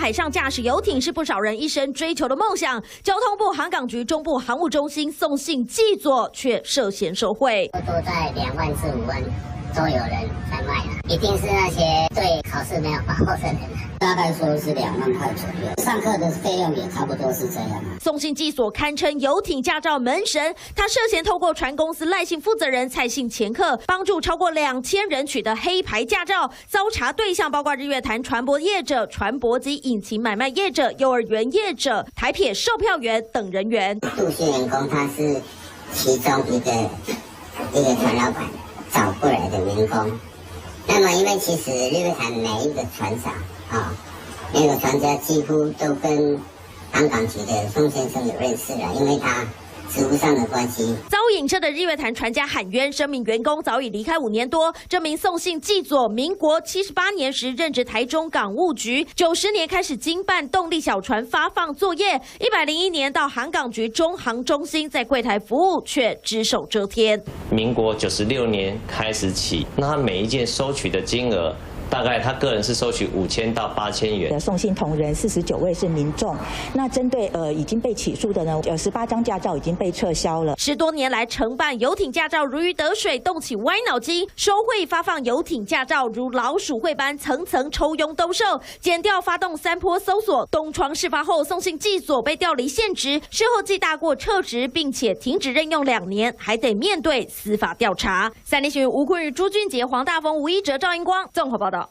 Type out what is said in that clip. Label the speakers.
Speaker 1: 海上驾驶游艇是不少人一生追求的梦想。交通部航港局中部航务中心送信记佐却涉嫌受贿，
Speaker 2: 都在2万至5万都有人在卖了，一定是那些对考试没有把握的人。大概说是2万块左右，上课的费用也差不多是这样。
Speaker 1: 送信记佐堪称游艇驾照门神，他涉嫌透过船公司赖姓负责人蔡姓掮客，帮助超过2000人取得黑牌驾照。遭查对象包括日月潭船舶业者、船舶及引擎买卖业者、幼儿园业者、台铁售票员等人员。
Speaker 2: 杜姓员工他是其中一个船老板找过来的员工。那么因为其实日月潭每一个船长那个船家几乎都跟航港局的宋先生有认识了，因为他职务上的关系。
Speaker 1: 遭影射的日月潭船家喊冤，声明员工早已离开5年多。这名送信记佐，民国78年时任职台中港务局，90年开始经办动力小船发放作业，101年到航港局中航中心在柜台服务，却只手遮天。
Speaker 3: 民国96年开始起，那他每一件收取的金额，大概他个人是收取5000到8000元。
Speaker 4: 送信同仁49位是民众，那针对已经被起诉的呢，18张驾照已经被撤销了。
Speaker 1: 10多年来承办游艇驾照如鱼得水，动起歪脑筋，收贿发放游艇驾照如老鼠会般层层抽佣兜售。检调发动3波搜索，东窗事发后，送信记佐被调离现职，事后记大过撤职，并且停止任用2年，还得面对司法调查。3立新闻吴坤宇、朱俊杰、黄大峰、吴一哲、赵英光综合报道。